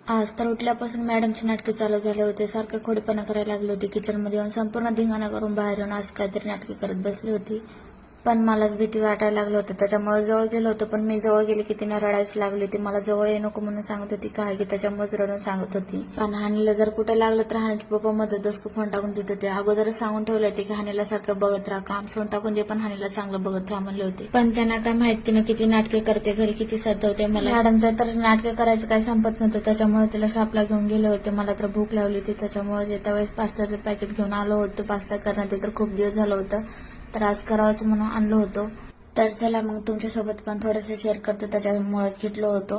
आज तर उठल्यापासून मॅडमचे नाटके चालू झाले होते. सारखे खोडेपणा करायला लागले होते. किचनमध्ये येऊन संपूर्ण धिंगाणा करून बाहेर येऊन आज काहीतरी नाटके करत बसली होती. पण मलाच भीती वाटायला लागली होती. त्याच्यामुळे जवळ गेलो होतो. पण मी जवळ गेले की तिने रडायच लागली होती. मला जवळ येऊ नको म्हणून सांगत होती. काय की त्याच्यामुळेच रडून सांगत होती. पण हानीला जर कुठे लागलं तर हानीचे पप्पा मध्ये दोस्त फोन टाकून देत होते. अगोदरच सांगून ठेवले होते की हानीला सारखं बघत राहा, काम सोडून टाकून दे, पण हानीला चांगलं बघत राहा म्हणले होते. पण त्यांना काय माहित तिनं किती नाटके करते, घरी किती सजवते. मला मॅडमचं तर नाटके करायचं काही संपत नव्हतं. त्याच्यामुळे तिला शॉपला घेऊन गेले होते. मला तर भूक लावली होती. त्याच्यामुळे येत्या वेळेस पास्ताचं पॅकेट घेऊन आलो होतो. पास्ता करण्यात तर खूप दिवस झालं होतं, तर आज करावंच म्हणून आणलं होतं. तर चला मग तुमच्यासोबत पण थोडंसं शेअर करतो. त्याच्यामुळेच घेतलो होतो.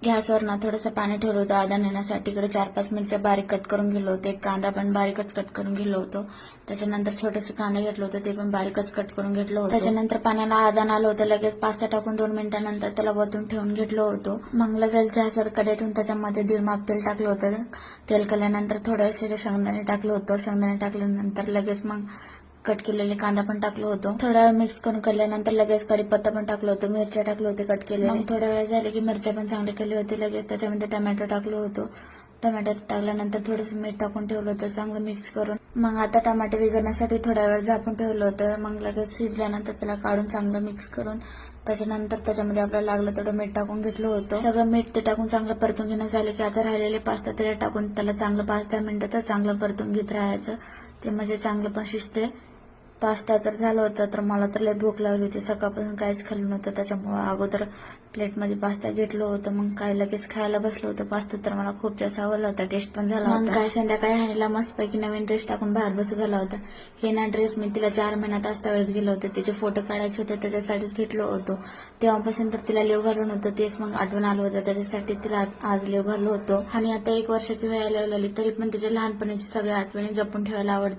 गॅसवर ना थोडंसं पाणी ठेवलं होतं आधा नेण्यासाठी. इकडे 4-5 मिरच्या बारीक कट करून घेतलं होतं. एक कांदा पण बारीकच कट करून घेतलं होतं. त्याच्यानंतर छोटंसं कांदा घेतलं होतं, ते पण बारीकच कट करून घेतलं होतं. त्याच्यानंतर पाण्याला आदान आलं होतं. लगेच पास्ता टाकून 2 मिनिटांनंतर त्याला वतून ठेवून घेतलं होतं. मग लगेच गॅसवर कढई ठेवून त्याच्यामध्ये 1.5 माप तेल टाकलं होतं. तेल केल्यानंतर थोडेसे शेंगदाणे टाकलं होतं. शेंगदाणे टाकल्यानंतर लगेच मग कट केलेले कांदा पण टाकलं होतं. थोडा वेळ मिक्स करून काढल्यानंतर लगेच कढीपत्ता पण टाकलं होतं. मिरच्या टाकलं होते कट केले. मग थोडा वेळ झाले की मिरच्या पण चांगले केले होते. लगेच त्याच्यामध्ये टोमॅटो टाकलं होतं. टोमॅटो टाकल्यानंतर थोडंसं मीठ टाकून ठेवलं होतं चांगलं मिक्स करून. मग आता टोमॅटो विघरण्यासाठी थोडा वेळ झाकून ठेवलं होतं. मग लगेच शिजल्यानंतर त्याला काढून चांगलं मिक्स करून त्याच्यानंतर त्याच्यामध्ये आपल्याला लागलं तेवढं मीठ टाकून घेतलं होतं. सगळं मीठ ते टाकून चांगलं परतून घेणं झालं की आता राहिलेले पास्ता त्याला टाकून त्याला चांगलं 5-10 मिनिटं तर चांगलं परतून घेत राहायचं. ते म्हणजे चांगलं पण शिजते. पास्ता तर झालं होतं. तर मला तर लय भूक लागली होती. सकाळपासून काहीच खाल्लं नव्हतं. त्याच्यामुळे अगोदर प्लेटमध्ये पास्ता घेतलं होतं. मग काय लगेच खायला बसलो होतं. पास्ता तर मला खूप जास्त आवडला होता. टेस्ट पण झाला होता. मग काय संध्याकाळी हानीला मस्तपैकी नवीन ड्रेस टाकून बाहेर बसू गेला होता. हे ना ड्रेस मी तिला 4 महिन्यात असता वेळेस गेलो होते. त्याचे फोटो काढायचे होते, त्याच्यासाठीच घेतलो होतो. तेव्हापासून तर तिला लेव घालून होतं. तेच मग आठवण आलं होतं. त्याच्यासाठी तिला आज लेव घाललो होतो. आणि आता 1 वर्षाची व्हायला लागली तरी पण तिच्या लहानपणीची सगळ्या आठवणी जपून ठेवायला आवडते.